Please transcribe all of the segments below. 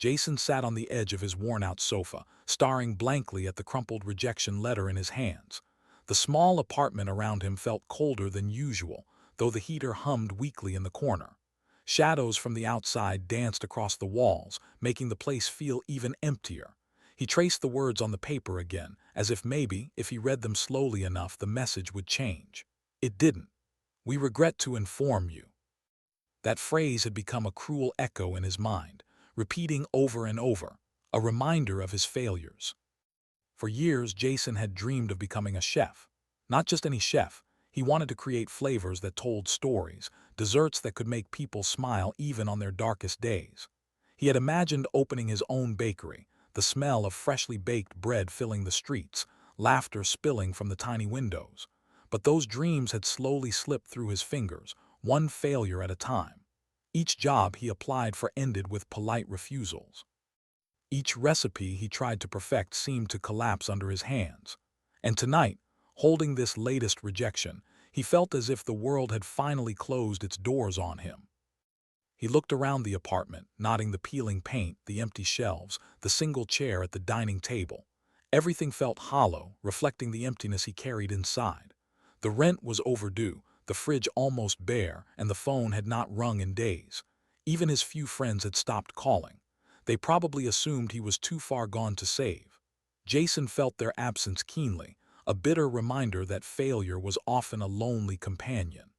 Jason sat on the edge of his worn-out sofa, staring blankly at the crumpled rejection letter in his hands. The small apartment around him felt colder than usual, though the heater hummed weakly in the corner. Shadows from the outside danced across the walls, making the place feel even emptier. He traced the words on the paper again, as if maybe, if he read them slowly enough, the message would change. It didn't. "We regret to inform you." That phrase had become a cruel echo in his mind, repeating over and over, a reminder of his failures. For years, Jason had dreamed of becoming a chef. Not just any chef, he wanted to create flavors that told stories, desserts that could make people smile even on their darkest days. He had imagined opening his own bakery, the smell of freshly baked bread filling the streets, laughter spilling from the tiny windows. But those dreams had slowly slipped through his fingers, one failure at a time. Each job he applied for ended with polite refusals. Each recipe he tried to perfect seemed to collapse under his hands. And tonight, holding this latest rejection, he felt as if the world had finally closed its doors on him. He looked around the apartment, noting the peeling paint, the empty shelves, the single chair at the dining table. Everything felt hollow, reflecting the emptiness he carried inside. The rent was overdue, the fridge almost bare, and the phone had not rung in days. Even his few friends had stopped calling. They probably assumed he was too far gone to save. Jason felt their absence keenly, a bitter reminder that failure was often a lonely companion.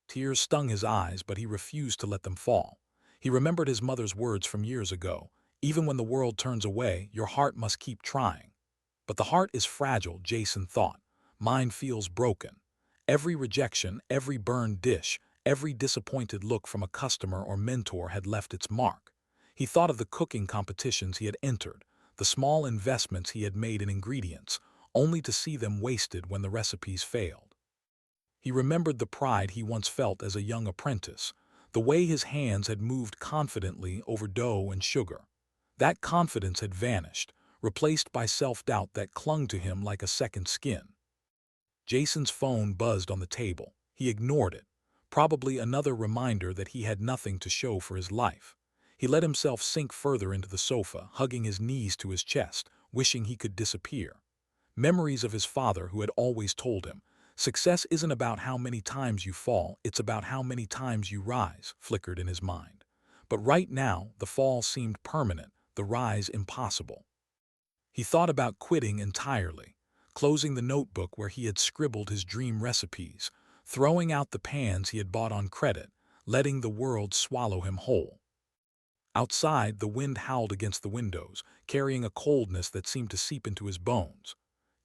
Tears stung his eyes, but he refused to let them fall. He remembered his mother's words from years ago, "Even when the world turns away, your heart must keep trying." But the heart is fragile, Jason thought. Mine feels broken. Every rejection, every burned dish, every disappointed look from a customer or mentor had left its mark. He thought of the cooking competitions he had entered, the small investments he had made in ingredients, only to see them wasted when the recipes failed. He remembered the pride he once felt as a young apprentice, the way his hands had moved confidently over dough and sugar. That confidence had vanished, replaced by self-doubt that clung to him like a second skin. Jason's phone buzzed on the table. He ignored it, probably another reminder that he had nothing to show for his life. He let himself sink further into the sofa, hugging his knees to his chest, wishing he could disappear. Memories of his father, who had always told him, "Success isn't about how many times you fall, it's about how many times you rise," flickered in his mind. But right now, the fall seemed permanent, the rise impossible. He thought about quitting entirely, closing the notebook where he had scribbled his dream recipes, throwing out the pans he had bought on credit, letting the world swallow him whole. Outside, the wind howled against the windows, carrying a coldness that seemed to seep into his bones.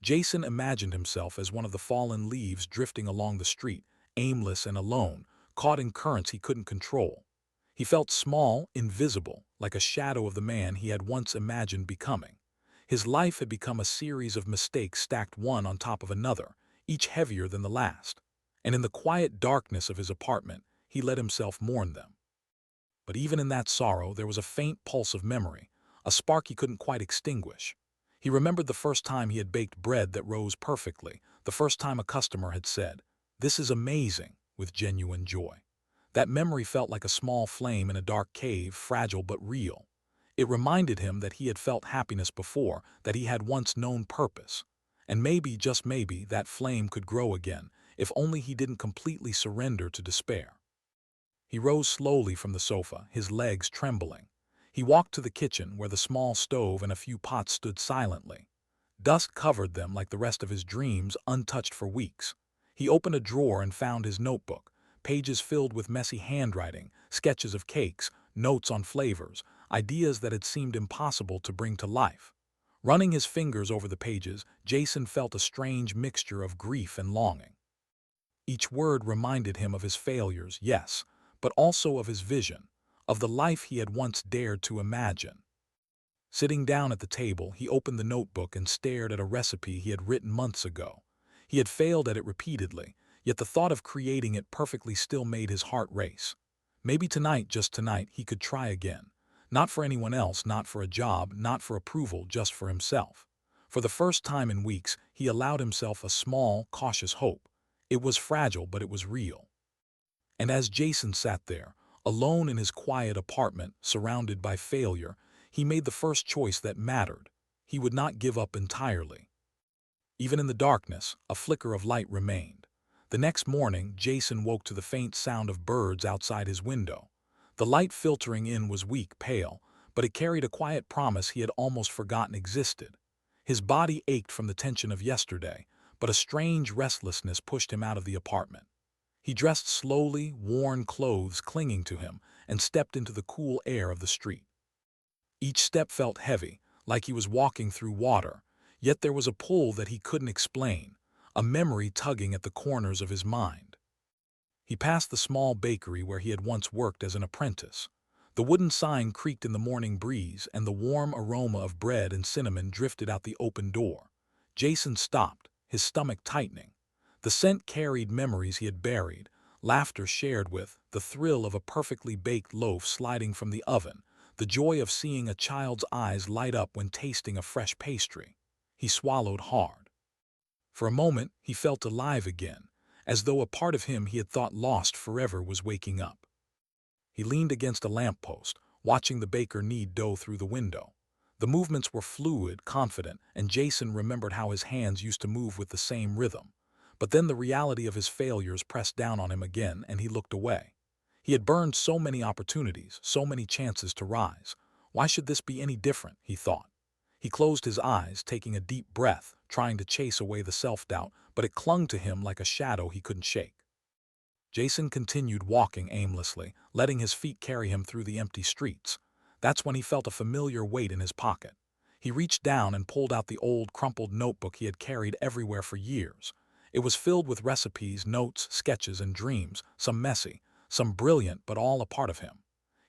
Jason imagined himself as one of the fallen leaves drifting along the street, aimless and alone, caught in currents he couldn't control. He felt small, invisible, like a shadow of the man he had once imagined becoming. His life had become a series of mistakes stacked one on top of another, each heavier than the last. And in the quiet darkness of his apartment, he let himself mourn them. But even in that sorrow, there was a faint pulse of memory, a spark he couldn't quite extinguish. He remembered the first time he had baked bread that rose perfectly, the first time a customer had said, "This is amazing," with genuine joy. That memory felt like a small flame in a dark cave, fragile but real. It reminded him that he had felt happiness before, that he had once known purpose. And maybe, just maybe, that flame could grow again, if only he didn't completely surrender to despair. He rose slowly from the sofa, his legs trembling. He walked to the kitchen, where the small stove and a few pots stood silently. Dust covered them like the rest of his dreams, untouched for weeks. He opened a drawer and found his notebook, pages filled with messy handwriting, sketches of cakes, notes on flavors, ideas that had seemed impossible to bring to life. Running his fingers over the pages, Jason felt a strange mixture of grief and longing. Each word reminded him of his failures, yes, but also of his vision, of the life he had once dared to imagine. Sitting down at the table, he opened the notebook and stared at a recipe he had written months ago. He had failed at it repeatedly, yet the thought of creating it perfectly still made his heart race. Maybe tonight, just tonight, he could try again. Not for anyone else, not for a job, not for approval, just for himself. For the first time in weeks, he allowed himself a small, cautious hope. It was fragile, but it was real. And as Jason sat there, alone in his quiet apartment, surrounded by failure, He made the first choice that mattered. He would not give up entirely. Even in the darkness, a flicker of light remained. The next morning, Jason woke to the faint sound of birds outside his window. The light filtering in was weak, pale, but it carried a quiet promise he had almost forgotten existed. His body ached from the tension of yesterday, but a strange restlessness pushed him out of the apartment. He dressed slowly, worn clothes clinging to him, and stepped into the cool air of the street. Each step felt heavy, like he was walking through water, yet there was a pull that he couldn't explain, a memory tugging at the corners of his mind. He passed the small bakery where he had once worked as an apprentice. The wooden sign creaked in the morning breeze, and the warm aroma of bread and cinnamon drifted out the open door. Jason stopped, his stomach tightening. The scent carried memories he had buried, laughter shared with, the thrill of a perfectly baked loaf sliding from the oven, the joy of seeing a child's eyes light up when tasting a fresh pastry. He swallowed hard. For a moment, he felt alive again, as though a part of him he had thought lost forever was waking up. He leaned against a lamppost, watching the baker knead dough through the window. The movements were fluid, confident, and Jason remembered how his hands used to move with the same rhythm. But then the reality of his failures pressed down on him again, and he looked away. He had burned so many opportunities, so many chances to rise. Why should this be any different, he thought. He closed his eyes, taking a deep breath, trying to chase away the self-doubt, but it clung to him like a shadow he couldn't shake. Jason continued walking aimlessly, letting his feet carry him through the empty streets. That's when he felt a familiar weight in his pocket. He reached down and pulled out the old, crumpled notebook he had carried everywhere for years. It was filled with recipes, notes, sketches, and dreams, some messy, some brilliant, but all a part of him.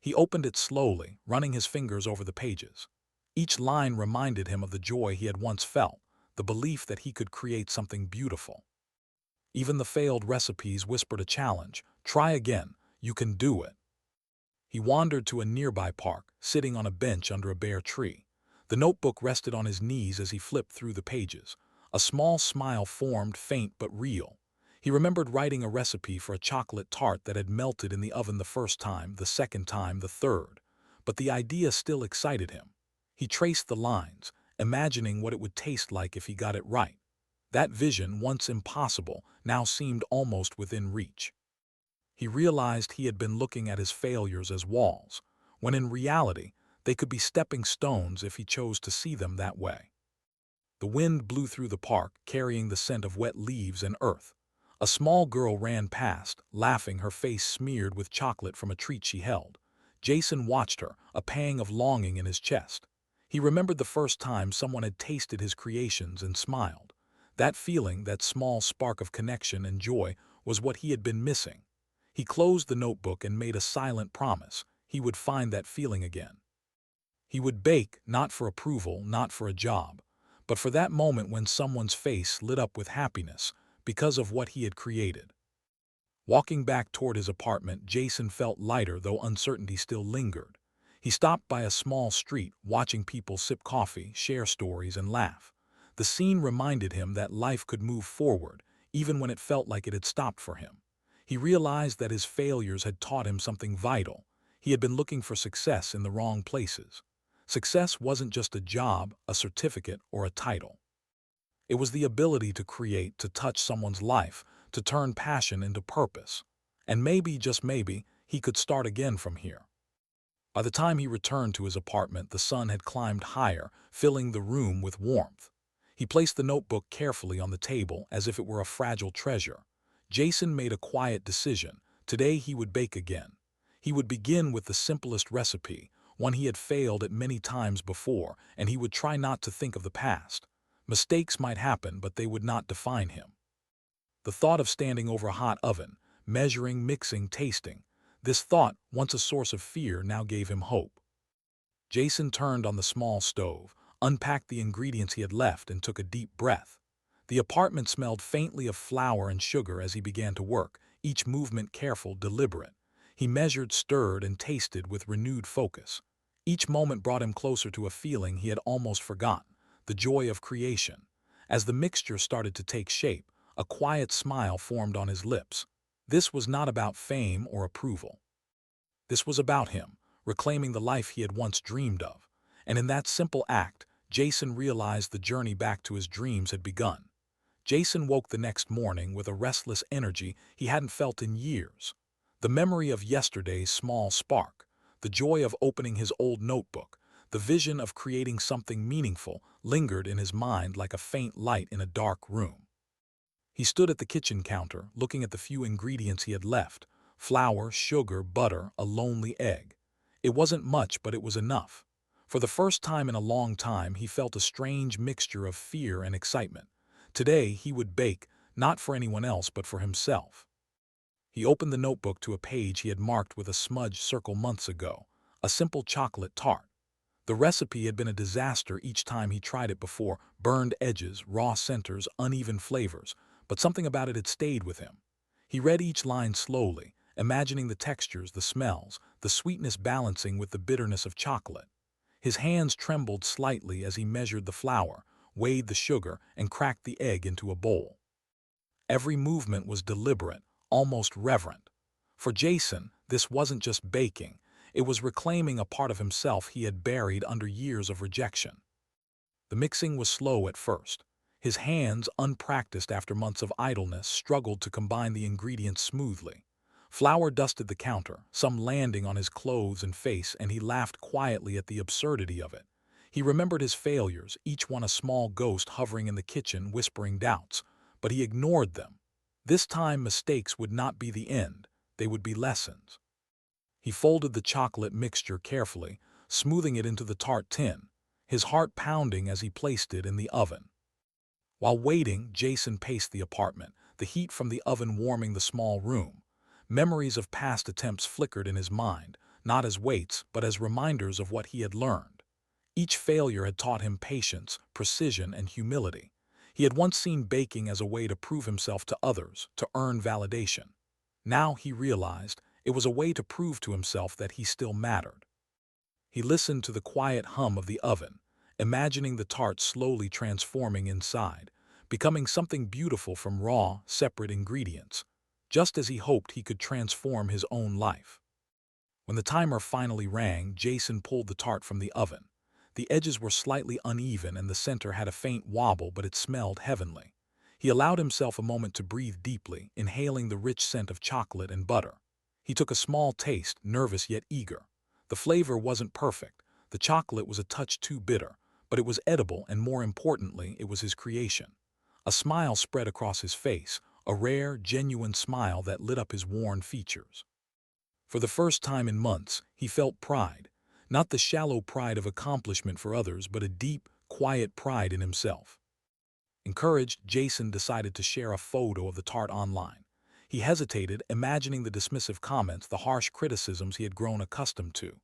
He opened it slowly, running his fingers over the pages. Each line reminded him of the joy he had once felt, the belief that he could create something beautiful. Even the failed recipes whispered a challenge. Try again. You can do it. He wandered to a nearby park, sitting on a bench under a bare tree. The notebook rested on his knees as he flipped through the pages. A small smile formed, faint but real. He remembered writing a recipe for a chocolate tart that had melted in the oven the first time, the second time, the third. But the idea still excited him. He traced the lines, imagining what it would taste like if he got it right. That vision, once impossible, now seemed almost within reach. He realized he had been looking at his failures as walls, when in reality, they could be stepping stones if he chose to see them that way. The wind blew through the park, carrying the scent of wet leaves and earth. A small girl ran past, laughing, her face smeared with chocolate from a treat she held. Jason watched her, a pang of longing in his chest. He remembered the first time someone had tasted his creations and smiled. That feeling, that small spark of connection and joy, was what he had been missing. He closed the notebook and made a silent promise. He would find that feeling again. He would bake, not for approval, not for a job, but for that moment when someone's face lit up with happiness because of what he had created. Walking back toward his apartment, Jason felt lighter, though uncertainty still lingered. He stopped by a small street, watching people sip coffee, share stories, and laugh. The scene reminded him that life could move forward, even when it felt like it had stopped for him. He realized that his failures had taught him something vital. He had been looking for success in the wrong places. Success wasn't just a job, a certificate, or a title. It was the ability to create, to touch someone's life, to turn passion into purpose. And maybe, just maybe, he could start again from here. By the time he returned to his apartment, the sun had climbed higher, filling the room with warmth. He placed the notebook carefully on the table as if it were a fragile treasure. Jason made a quiet decision. Today he would bake again. He would begin with the simplest recipe, one he had failed at many times before, and he would try not to think of the past. Mistakes might happen, but they would not define him. The thought of standing over a hot oven, measuring, mixing, tasting, this thought, once a source of fear, now gave him hope. Jason turned on the small stove, unpacked the ingredients he had left, and took a deep breath. The apartment smelled faintly of flour and sugar as he began to work, each movement careful, deliberate. He measured, stirred, and tasted with renewed focus. Each moment brought him closer to a feeling he had almost forgotten, the joy of creation. As the mixture started to take shape, a quiet smile formed on his lips. This was not about fame or approval. This was about him, reclaiming the life he had once dreamed of. And in that simple act, Jason realized the journey back to his dreams had begun. Jason woke the next morning with a restless energy he hadn't felt in years. The memory of yesterday's small spark, the joy of opening his old notebook, the vision of creating something meaningful lingered in his mind like a faint light in a dark room. He stood at the kitchen counter, looking at the few ingredients he had left: flour, sugar, butter, a lonely egg. It wasn't much, but it was enough. For the first time in a long time, he felt a strange mixture of fear and excitement. Today, he would bake, not for anyone else, but for himself. He opened the notebook to a page he had marked with a smudged circle months ago, a simple chocolate tart. The recipe had been a disaster each time he tried it before: burned edges, raw centers, uneven flavors, but something about it had stayed with him. He read each line slowly, imagining the textures, the smells, the sweetness balancing with the bitterness of chocolate. His hands trembled slightly as he measured the flour, weighed the sugar, and cracked the egg into a bowl. Every movement was deliberate, almost reverent. For Jason, this wasn't just baking, it was reclaiming a part of himself he had buried under years of rejection. The mixing was slow at first. His hands, unpracticed after months of idleness, struggled to combine the ingredients smoothly. Flour dusted the counter, some landing on his clothes and face, and he laughed quietly at the absurdity of it. He remembered his failures, each one a small ghost hovering in the kitchen whispering doubts, but he ignored them. This time mistakes would not be the end, they would be lessons. He folded the chocolate mixture carefully, smoothing it into the tart tin, his heart pounding as he placed it in the oven. While waiting, Jason paced the apartment, the heat from the oven warming the small room. Memories of past attempts flickered in his mind, not as weights, but as reminders of what he had learned. Each failure had taught him patience, precision, and humility. He had once seen baking as a way to prove himself to others, to earn validation. Now he realized it was a way to prove to himself that he still mattered. He listened to the quiet hum of the oven, imagining the tart slowly transforming inside, becoming something beautiful from raw, separate ingredients, just as he hoped he could transform his own life. When the timer finally rang, Jason pulled the tart from the oven. The edges were slightly uneven and the center had a faint wobble, but it smelled heavenly. He allowed himself a moment to breathe deeply, inhaling the rich scent of chocolate and butter. He took a small taste, nervous yet eager. The flavor wasn't perfect. The chocolate was a touch too bitter, but it was edible, and more importantly, it was his creation. A smile spread across his face, a rare, genuine smile that lit up his worn features. For the first time in months, he felt pride, not the shallow pride of accomplishment for others, but a deep, quiet pride in himself. Encouraged, Jason decided to share a photo of the tart online. He hesitated, imagining the dismissive comments, the harsh criticisms he had grown accustomed to.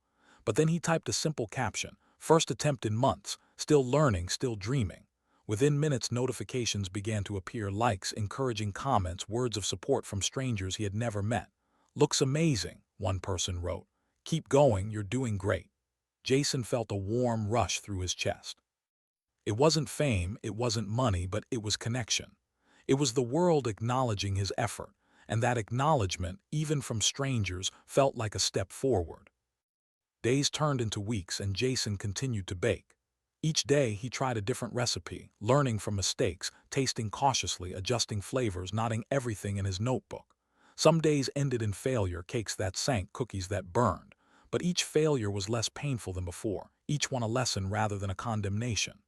But then he typed a simple caption: "First attempt in months, still learning, still dreaming." Within minutes, notifications began to appear: likes, encouraging comments, words of support from strangers he had never met. "Looks amazing," one person wrote. "Keep going, you're doing great." Jason felt a warm rush through his chest. It wasn't fame, it wasn't money, but it was connection. It was the world acknowledging his effort, and that acknowledgement, even from strangers, felt like a step forward. Days turned into weeks, and Jason continued to bake. Each day he tried a different recipe, learning from mistakes, tasting cautiously, adjusting flavors, noting everything in his notebook. Some days ended in failure: cakes that sank, cookies that burned. But each failure was less painful than before, each one a lesson rather than a condemnation.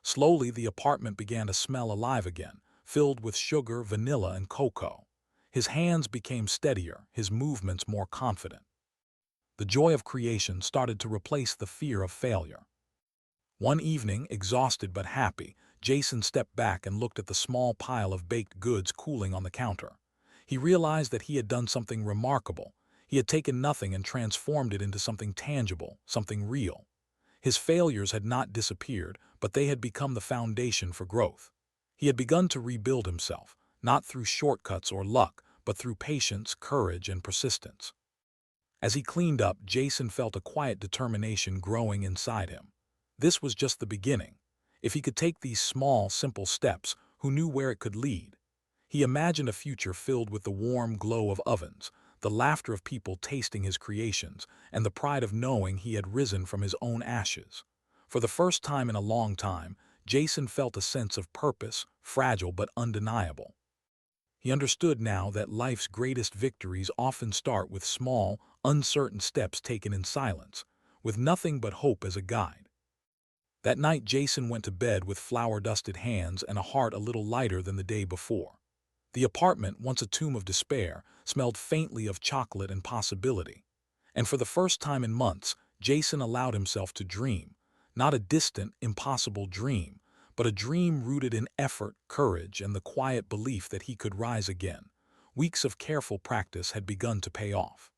Slowly, the apartment began to smell alive again, filled with sugar, vanilla, and cocoa. His hands became steadier, his movements more confident. The joy of creation started to replace the fear of failure. One evening, exhausted but happy, Jason stepped back and looked at the small pile of baked goods cooling on the counter. He realized that he had done something remarkable. He had taken nothing and transformed it into something tangible, something real. His failures had not disappeared, but they had become the foundation for growth. He had begun to rebuild himself, not through shortcuts or luck, but through patience, courage, and persistence. As he cleaned up, Jason felt a quiet determination growing inside him. This was just the beginning. If he could take these small, simple steps, who knew where it could lead? He imagined a future filled with the warm glow of ovens, the laughter of people tasting his creations, and the pride of knowing he had risen from his own ashes. For the first time in a long time, Jason felt a sense of purpose, fragile but undeniable. He understood now that life's greatest victories often start with small, uncertain steps taken in silence, with nothing but hope as a guide. That night Jason went to bed with flour-dusted hands and a heart a little lighter than the day before. The apartment, once a tomb of despair, smelled faintly of chocolate and possibility. And for the first time in months, Jason allowed himself to dream. Not a distant, impossible dream, but a dream rooted in effort, courage, and the quiet belief that he could rise again. Weeks of careful practice had begun to pay off.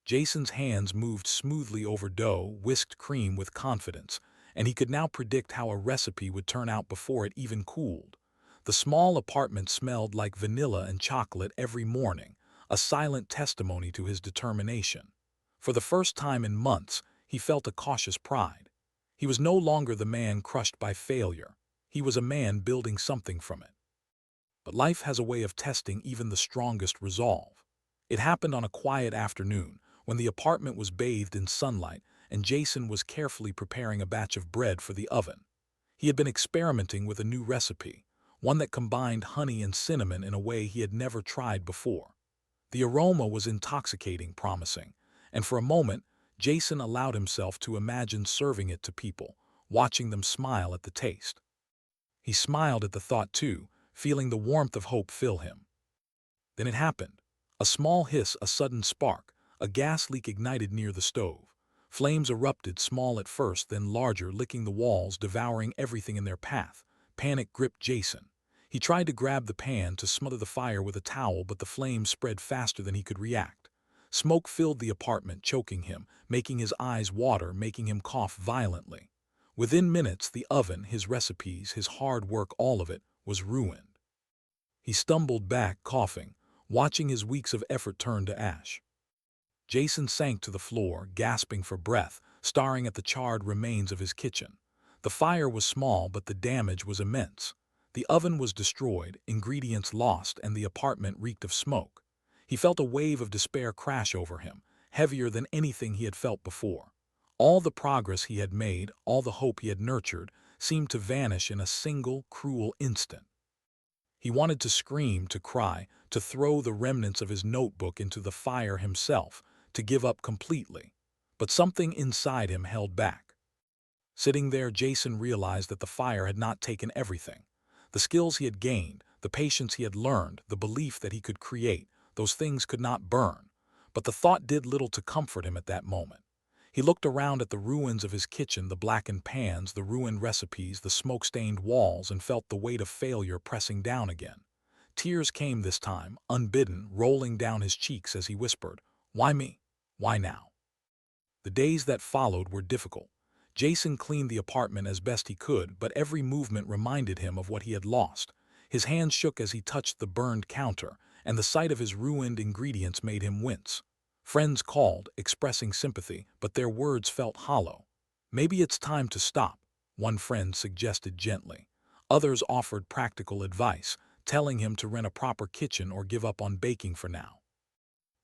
Jason's hands moved smoothly over dough, whisked cream with confidence, and he could now predict how a recipe would turn out before it even cooled. The small apartment smelled like vanilla and chocolate every morning, a silent testimony to his determination. For the first time in months, he felt a cautious pride. He was no longer the man crushed by failure. He was a man building something from it. But life has a way of testing even the strongest resolve. It happened on a quiet afternoon, when the apartment was bathed in sunlight and Jason was carefully preparing a batch of bread for the oven. He had been experimenting with a new recipe, one that combined honey and cinnamon in a way he had never tried before. The aroma was intoxicating, promising, and for a moment, Jason allowed himself to imagine serving it to people, watching them smile at the taste. He smiled at the thought too, feeling the warmth of hope fill him. Then it happened. A small hiss, a sudden spark, a gas leak ignited near the stove. Flames erupted, small at first, then larger, licking the walls, devouring everything in their path. Panic gripped Jason. He tried to grab the pan to smother the fire with a towel, but the flames spread faster than he could react. Smoke filled the apartment, choking him, making his eyes water, making him cough violently. Within minutes, the oven, his recipes, his hard work, all of it, was ruined. He stumbled back, coughing, watching his weeks of effort turn to ash. Jason sank to the floor, gasping for breath, staring at the charred remains of his kitchen. The fire was small, but the damage was immense. The oven was destroyed, ingredients lost, and the apartment reeked of smoke. He felt a wave of despair crash over him, heavier than anything he had felt before. All the progress he had made, all the hope he had nurtured, seemed to vanish in a single, cruel instant. He wanted to scream, to cry, to throw the remnants of his notebook into the fire himself, to give up completely. But something inside him held back. Sitting there, Jason realized that the fire had not taken everything. The skills he had gained, the patience he had learned, the belief that he could create, those things could not burn. But the thought did little to comfort him at that moment. He looked around at the ruins of his kitchen, the blackened pans, the ruined recipes, the smoke-stained walls, and felt the weight of failure pressing down again. Tears came this time, unbidden, rolling down his cheeks as he whispered, "Why me? Why now?" The days that followed were difficult. Jason cleaned the apartment as best he could, but every movement reminded him of what he had lost. His hands shook as he touched the burned counter, and the sight of his ruined ingredients made him wince. Friends called, expressing sympathy, but their words felt hollow. "Maybe it's time to stop," one friend suggested gently. Others offered practical advice, telling him to rent a proper kitchen or give up on baking for now.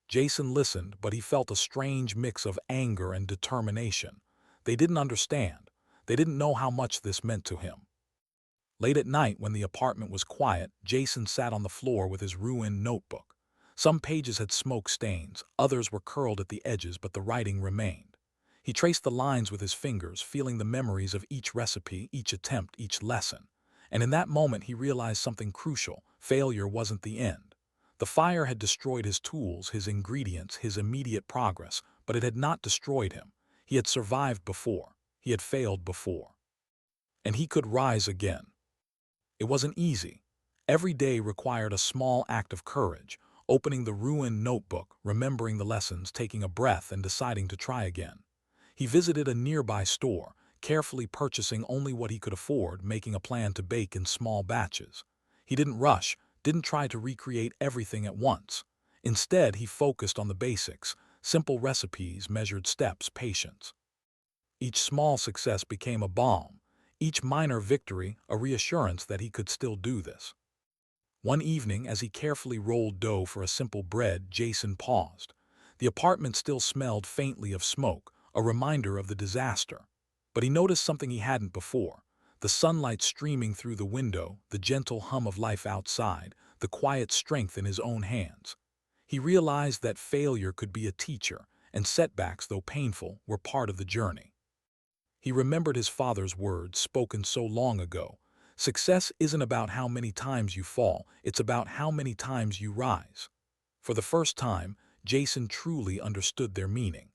Jason listened, but he felt a strange mix of anger and determination. They didn't understand. They didn't know how much this meant to him. Late at night, when the apartment was quiet, Jason sat on the floor with his ruined notebook. Some pages had smoke stains, others were curled at the edges, but the writing remained. He traced the lines with his fingers, feeling the memories of each recipe, each attempt, each lesson. And in that moment he realized something crucial: failure wasn't the end. The fire had destroyed his tools, his ingredients, his immediate progress, but it had not destroyed him. He had survived before. He had failed before. And he could rise again. It wasn't easy. Every day required a small act of courage, opening the ruined notebook, remembering the lessons, taking a breath, and deciding to try again. He visited a nearby store, carefully purchasing only what he could afford, making a plan to bake in small batches. He didn't rush, didn't try to recreate everything at once. Instead, he focused on the basics: simple recipes, measured steps, patience. Each small success became a balm, each minor victory a reassurance that he could still do this. One evening, as he carefully rolled dough for a simple bread, Jason paused. The apartment still smelled faintly of smoke, a reminder of the disaster. But he noticed something he hadn't before: the sunlight streaming through the window, the gentle hum of life outside, the quiet strength in his own hands. He realized that failure could be a teacher, and setbacks, though painful, were part of the journey. He remembered his father's words spoken so long ago: "Success isn't about how many times you fall, it's about how many times you rise." For the first time, Jason truly understood their meaning.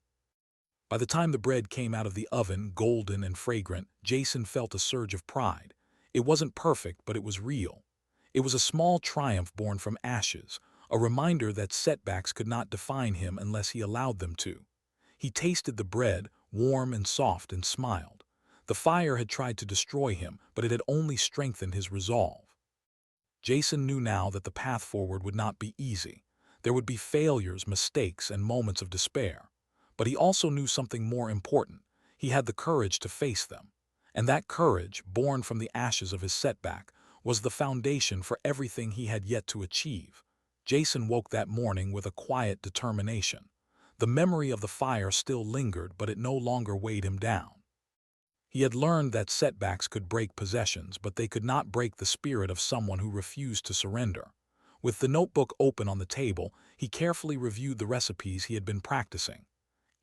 By the time the bread came out of the oven, golden and fragrant, Jason felt a surge of pride. It wasn't perfect, but it was real. It was a small triumph born from ashes, a reminder that setbacks could not define him unless he allowed them to. He tasted the bread, warm and soft, and smiled. The fire had tried to destroy him, but it had only strengthened his resolve. Jason knew now that the path forward would not be easy. There would be failures, mistakes, and moments of despair. But he also knew something more important: he had the courage to face them. And that courage, born from the ashes of his setback, was the foundation for everything he had yet to achieve. Jason woke that morning with a quiet determination. The memory of the fire still lingered, but it no longer weighed him down. He had learned that setbacks could break possessions, but they could not break the spirit of someone who refused to surrender. With the notebook open on the table, he carefully reviewed the recipes he had been practicing.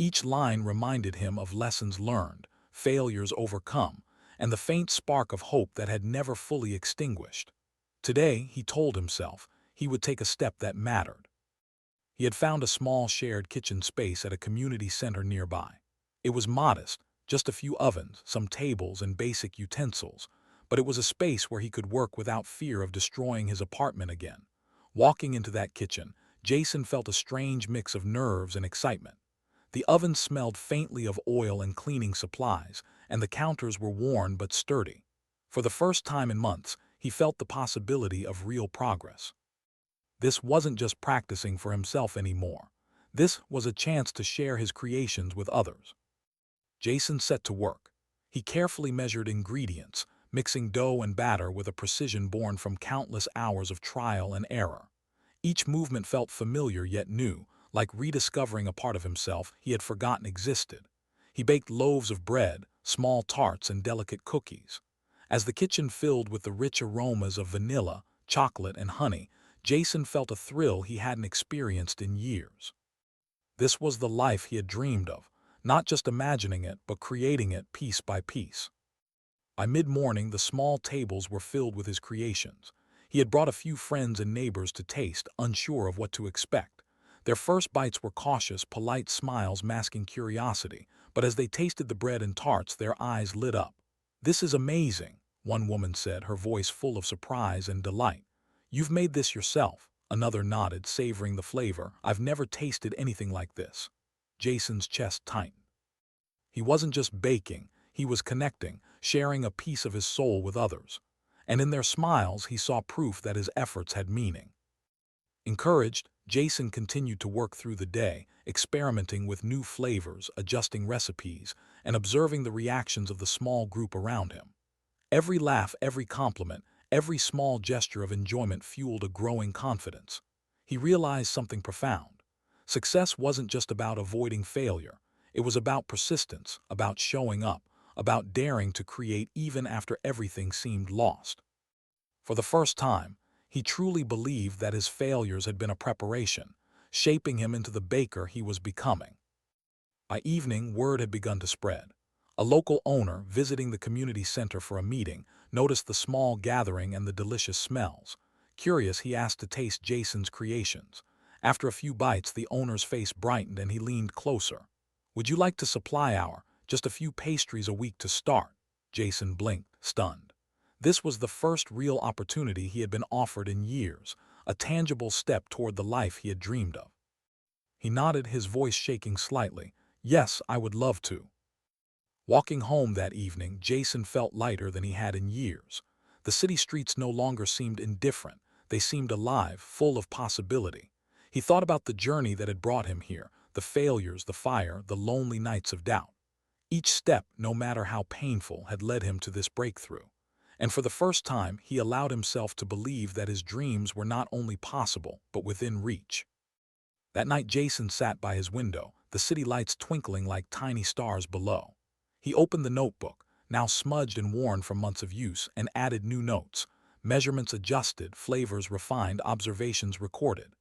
Each line reminded him of lessons learned, failures overcome, and the faint spark of hope that had never fully extinguished. Today, he told himself, he would take a step that mattered. He had found a small shared kitchen space at a community center nearby. It was modest, just a few ovens, some tables, and basic utensils, but it was a space where he could work without fear of destroying his apartment again. Walking into that kitchen, Jason felt a strange mix of nerves and excitement. The oven smelled faintly of oil and cleaning supplies, and the counters were worn but sturdy. For the first time in months, he felt the possibility of real progress. This wasn't just practicing for himself anymore. This was a chance to share his creations with others. Jason set to work. He carefully measured ingredients, mixing dough and batter with a precision born from countless hours of trial and error. Each movement felt familiar yet new, like rediscovering a part of himself he had forgotten existed. He baked loaves of bread, small tarts, and delicate cookies. As the kitchen filled with the rich aromas of vanilla, chocolate, and honey, Jason felt a thrill he hadn't experienced in years. This was the life he had dreamed of, not just imagining it, but creating it piece by piece. By mid-morning, the small tables were filled with his creations. He had brought a few friends and neighbors to taste, unsure of what to expect. Their first bites were cautious, polite smiles masking curiosity, but as they tasted the bread and tarts, their eyes lit up. "This is amazing," one woman said, her voice full of surprise and delight. "You've made this yourself," another nodded, savoring the flavor. "I've never tasted anything like this." Jason's chest tightened. He wasn't just baking, he was connecting, sharing a piece of his soul with others. And in their smiles, he saw proof that his efforts had meaning. Encouraged, Jason continued to work through the day, experimenting with new flavors, adjusting recipes, and observing the reactions of the small group around him. Every laugh, every compliment, every small gesture of enjoyment fueled a growing confidence. He realized something profound. Success wasn't just about avoiding failure. It was about persistence, about showing up, about daring to create even after everything seemed lost. For the first time, he truly believed that his failures had been a preparation, shaping him into the baker he was becoming. By evening, word had begun to spread. A local owner, visiting the community center for a meeting, noticed the small gathering and the delicious smells. Curious, he asked to taste Jason's creations. After a few bites, the owner's face brightened and he leaned closer. "Would you like to supply just a few pastries a week to start?" Jason blinked, stunned. This was the first real opportunity he had been offered in years, a tangible step toward the life he had dreamed of. He nodded, his voice shaking slightly. "Yes, I would love to." Walking home that evening, Jason felt lighter than he had in years. The city streets no longer seemed indifferent. They seemed alive, full of possibility. He thought about the journey that had brought him here, the failures, the fire, the lonely nights of doubt. Each step, no matter how painful, had led him to this breakthrough. And for the first time, he allowed himself to believe that his dreams were not only possible, but within reach. That night, Jason sat by his window, the city lights twinkling like tiny stars below. He opened the notebook, now smudged and worn from months of use, and added new notes, measurements adjusted, flavors refined, observations recorded.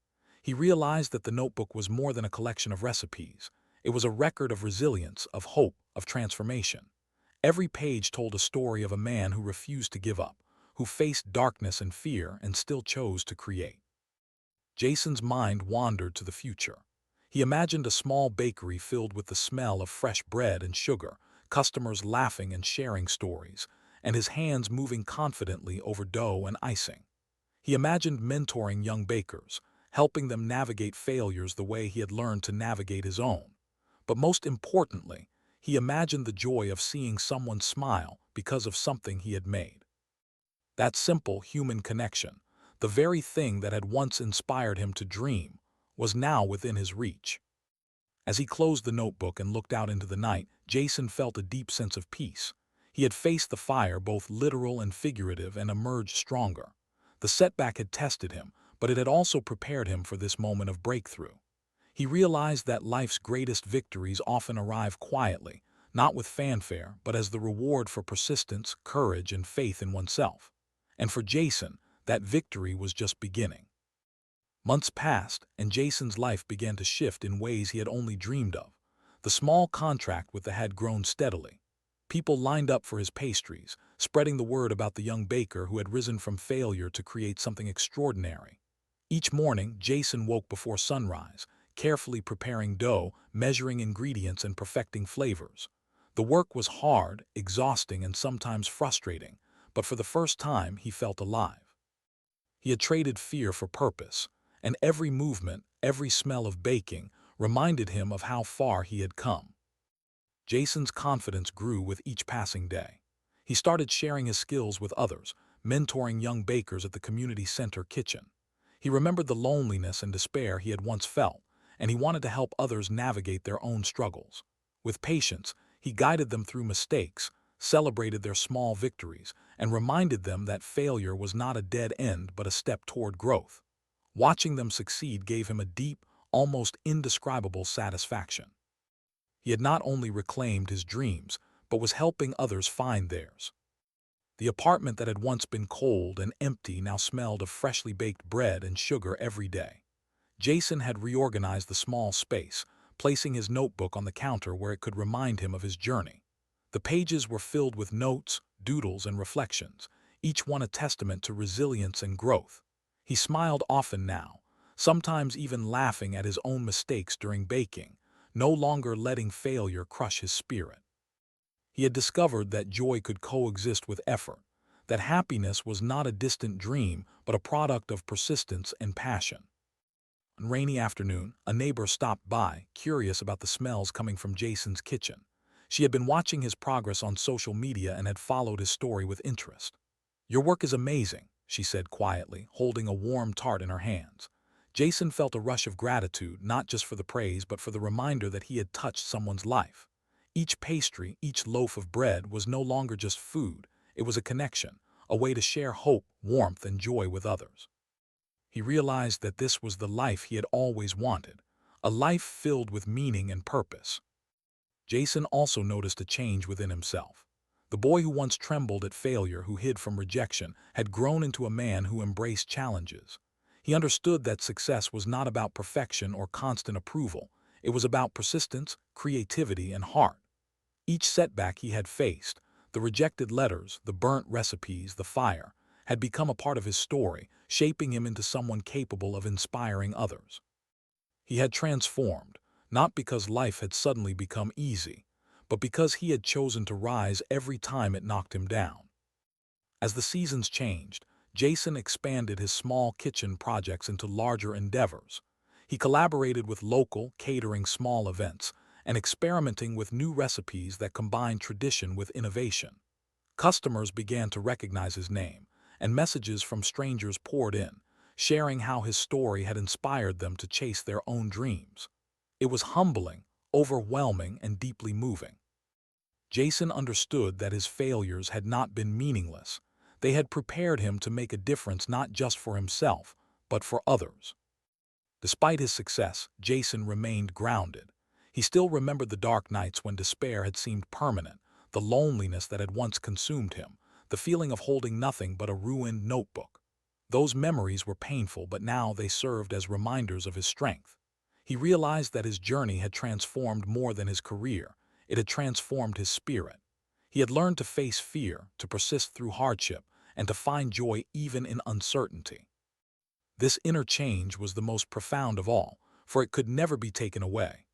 He realized that the notebook was more than a collection of recipes. It was a record of resilience, of hope, of transformation. Every page told a story of a man who refused to give up, who faced darkness and fear and still chose to create. Jason's mind wandered to the future. He imagined a small bakery filled with the smell of fresh bread and sugar, customers laughing and sharing stories, and his hands moving confidently over dough and icing. He imagined mentoring young bakers, helping them navigate failures the way he had learned to navigate his own. But most importantly, he imagined the joy of seeing someone smile because of something he had made. That simple human connection, the very thing that had once inspired him to dream, was now within his reach. As he closed the notebook and looked out into the night, Jason felt a deep sense of peace. He had faced the fire, both literal and figurative, and emerged stronger. The setback had tested him, but it had also prepared him for this moment of breakthrough. He realized that life's greatest victories often arrive quietly, not with fanfare, but as the reward for persistence, courage, and faith in oneself. And for Jason, that victory was just beginning. Months passed, and Jason's life began to shift in ways he had only dreamed of. The small contract with the had grown steadily. People lined up for his pastries, spreading the word about the young baker who had risen from failure to create something extraordinary. Each morning, Jason woke before sunrise, carefully preparing dough, measuring ingredients, and perfecting flavors. The work was hard, exhausting, and sometimes frustrating, but for the first time he felt alive. He had traded fear for purpose, and every movement, every smell of baking, reminded him of how far he had come. Jason's confidence grew with each passing day. He started sharing his skills with others, mentoring young bakers at the community center kitchen. He remembered the loneliness and despair he had once felt, and he wanted to help others navigate their own struggles. With patience, he guided them through mistakes, celebrated their small victories, and reminded them that failure was not a dead end but a step toward growth. Watching them succeed gave him a deep, almost indescribable satisfaction. He had not only reclaimed his dreams, but was helping others find theirs. The apartment that had once been cold and empty now smelled of freshly baked bread and sugar every day. Jason had reorganized the small space, placing his notebook on the counter where it could remind him of his journey. The pages were filled with notes, doodles, and reflections, each one a testament to resilience and growth. He smiled often now, sometimes even laughing at his own mistakes during baking, no longer letting failure crush his spirit. He had discovered that joy could coexist with effort, that happiness was not a distant dream but a product of persistence and passion. On a rainy afternoon, a neighbor stopped by, curious about the smells coming from Jason's kitchen. She had been watching his progress on social media and had followed his story with interest. "Your work is amazing," she said quietly, holding a warm tart in her hands. Jason felt a rush of gratitude, not just for the praise but for the reminder that he had touched someone's life. Each pastry, each loaf of bread was no longer just food, it was a connection, a way to share hope, warmth, and joy with others. He realized that this was the life he had always wanted, a life filled with meaning and purpose. Jason also noticed a change within himself. The boy who once trembled at failure, who hid from rejection, had grown into a man who embraced challenges. He understood that success was not about perfection or constant approval. It was about persistence, creativity, and heart. Each setback he had faced, the rejected letters, the burnt recipes, the fire, had become a part of his story, shaping him into someone capable of inspiring others. He had transformed, not because life had suddenly become easy, but because he had chosen to rise every time it knocked him down. As the seasons changed, Jason expanded his small kitchen projects into larger endeavors. He collaborated with local, catering small events, and experimenting with new recipes that combined tradition with innovation. Customers began to recognize his name, and messages from strangers poured in, sharing how his story had inspired them to chase their own dreams. It was humbling, overwhelming, and deeply moving. Jason understood that his failures had not been meaningless. They had prepared him to make a difference not just for himself, but for others. Despite his success, Jason remained grounded. He still remembered the dark nights when despair had seemed permanent, the loneliness that had once consumed him, the feeling of holding nothing but a ruined notebook. Those memories were painful, but now they served as reminders of his strength. He realized that his journey had transformed more than his career. It had transformed his spirit. He had learned to face fear, to persist through hardship, and to find joy even in uncertainty. This inner change was the most profound of all, for it could never be taken away.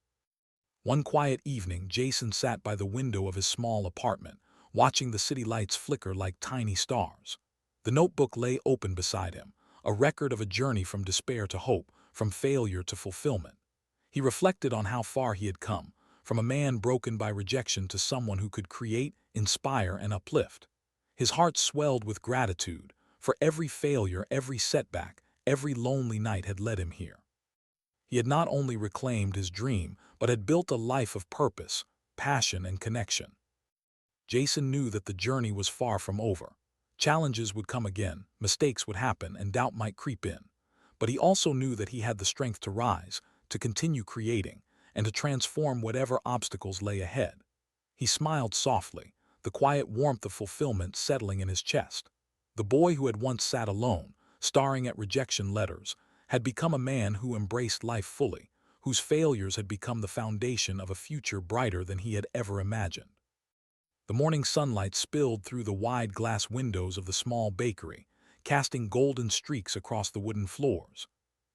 One quiet evening, Jason sat by the window of his small apartment, watching the city lights flicker like tiny stars. The notebook lay open beside him, a record of a journey from despair to hope, from failure to fulfillment. He reflected on how far he had come, from a man broken by rejection to someone who could create, inspire, and uplift. His heart swelled with gratitude, for every failure, every setback, every lonely night had led him here. He had not only reclaimed his dream, but had built a life of purpose, passion, and connection. Jason knew that the journey was far from over. Challenges would come again, mistakes would happen, and doubt might creep in. But he also knew that he had the strength to rise, to continue creating, and to transform whatever obstacles lay ahead. He smiled softly, the quiet warmth of fulfillment settling in his chest. The boy who had once sat alone, staring at rejection letters, had become a man who embraced life fully, whose failures had become the foundation of a future brighter than he had ever imagined. The morning sunlight spilled through the wide glass windows of the small bakery, casting golden streaks across the wooden floors.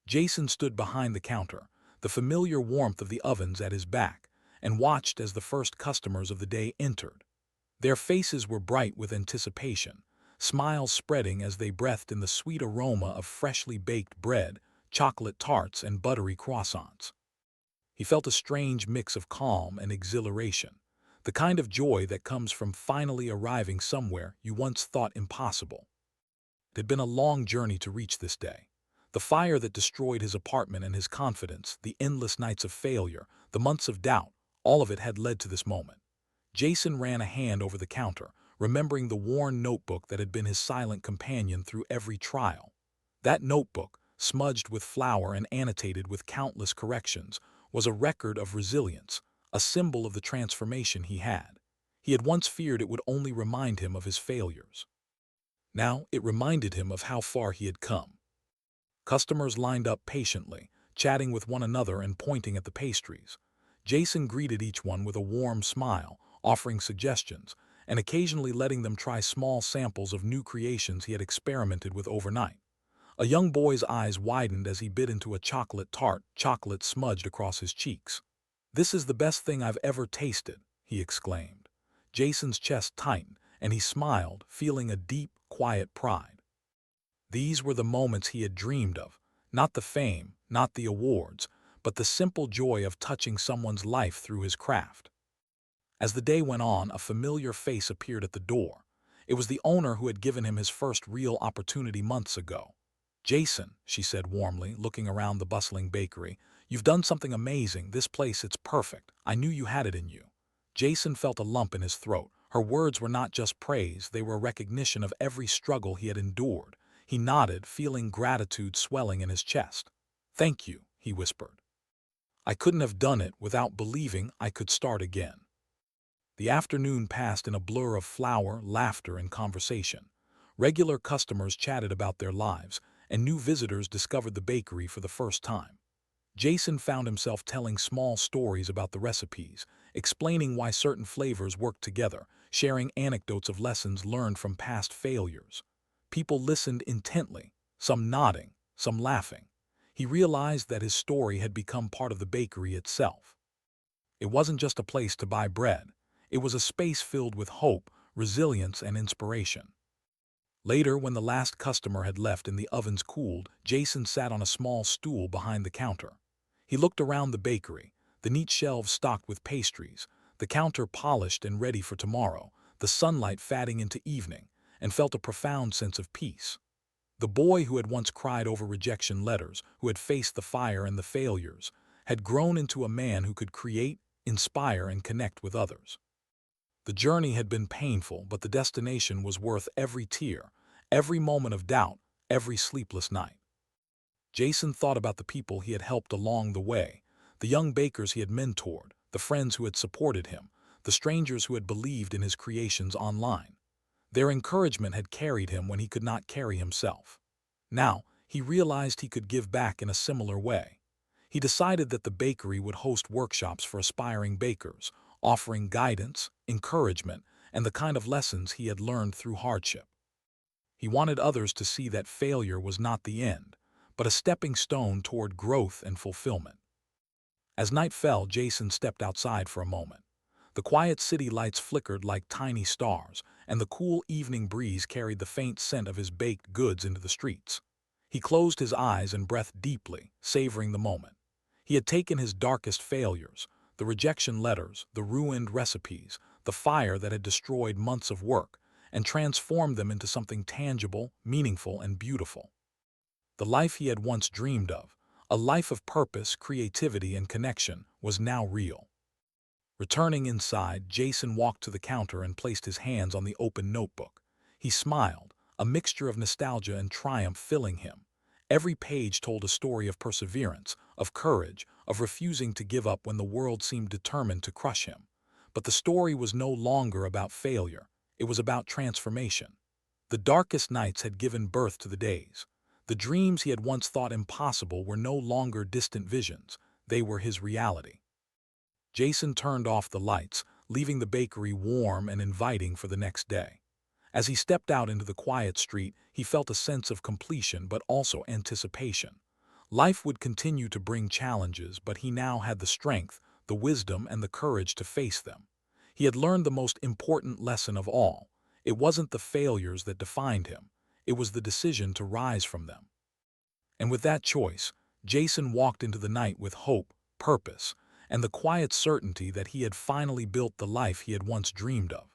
Jason stood behind the counter, the familiar warmth of the ovens at his back, and watched as the first customers of the day entered. Their faces were bright with anticipation, smiles spreading as they breathed in the sweet aroma of freshly baked bread, chocolate tarts, and buttery croissants. He felt a strange mix of calm and exhilaration, the kind of joy that comes from finally arriving somewhere you once thought impossible. It had been a long journey to reach this day. The fire that destroyed his apartment and his confidence, the endless nights of failure, the months of doubt, all of it had led to this moment. Jason ran a hand over the counter, remembering the worn notebook that had been his silent companion through every trial. That notebook, smudged with flour and annotated with countless corrections, was a record of resilience, a symbol of the transformation he had. He had once feared it would only remind him of his failures. Now it reminded him of how far he had come. Customers lined up patiently, chatting with one another and pointing at the pastries. Jason greeted each one with a warm smile, offering suggestions, and occasionally letting them try small samples of new creations he had experimented with overnight. A young boy's eyes widened as he bit into a chocolate tart, chocolate smudged across his cheeks. "This is the best thing I've ever tasted," he exclaimed. Jason's chest tightened, and he smiled, feeling a deep, quiet pride. These were the moments he had dreamed of, not the fame, not the awards, but the simple joy of touching someone's life through his craft. As the day went on, a familiar face appeared at the door. It was the owner who had given him his first real opportunity months ago. "Jason," she said warmly, looking around the bustling bakery, "you've done something amazing. This place, it's perfect. I knew you had it in you." Jason felt a lump in his throat. Her words were not just praise, they were a recognition of every struggle he had endured. He nodded, feeling gratitude swelling in his chest. "Thank you," he whispered. "I couldn't have done it without believing I could start again." The afternoon passed in a blur of flour, laughter, and conversation. Regular customers chatted about their lives, and new visitors discovered the bakery for the first time. Jason found himself telling small stories about the recipes, explaining why certain flavors worked together, sharing anecdotes of lessons learned from past failures. People listened intently, some nodding, some laughing. He realized that his story had become part of the bakery itself. It wasn't just a place to buy bread. It was a space filled with hope, resilience, and inspiration. Later, when the last customer had left and the ovens cooled, Jason sat on a small stool behind the counter. He looked around the bakery, the neat shelves stocked with pastries, the counter polished and ready for tomorrow, the sunlight fading into evening, and felt a profound sense of peace. The boy who had once cried over rejection letters, who had faced the fire and the failures, had grown into a man who could create, inspire, and connect with others. The journey had been painful, but the destination was worth every tear, every moment of doubt, every sleepless night. Jason thought about the people he had helped along the way, the young bakers he had mentored, the friends who had supported him, the strangers who had believed in his creations online. Their encouragement had carried him when he could not carry himself. Now, he realized he could give back in a similar way. He decided that the bakery would host workshops for aspiring bakers, offering guidance, encouragement, and the kind of lessons he had learned through hardship. He wanted others to see that failure was not the end, but a stepping stone toward growth and fulfillment. As night fell, Jason stepped outside for a moment. The quiet city lights flickered like tiny stars, and the cool evening breeze carried the faint scent of his baked goods into the streets. He closed his eyes and breathed deeply, savoring the moment. He had taken his darkest failures, the rejection letters, the ruined recipes, the fire that had destroyed months of work, and transformed them into something tangible, meaningful, and beautiful. The life he had once dreamed of, a life of purpose, creativity, and connection, was now real. Returning inside, Jason walked to the counter and placed his hands on the open notebook. He smiled, a mixture of nostalgia and triumph filling him. Every page told a story of perseverance, of courage, of refusing to give up when the world seemed determined to crush him. But the story was no longer about failure. It was about transformation. The darkest nights had given birth to the days. The dreams he had once thought impossible were no longer distant visions. They were his reality. Jason turned off the lights, leaving the bakery warm and inviting for the next day. As he stepped out into the quiet street, he felt a sense of completion but also anticipation. Life would continue to bring challenges, but he now had the strength, the wisdom, and the courage to face them. He had learned the most important lesson of all. It wasn't the failures that defined him. It was the decision to rise from them. And with that choice, Jason walked into the night with hope, purpose, and the quiet certainty that he had finally built the life he had once dreamed of.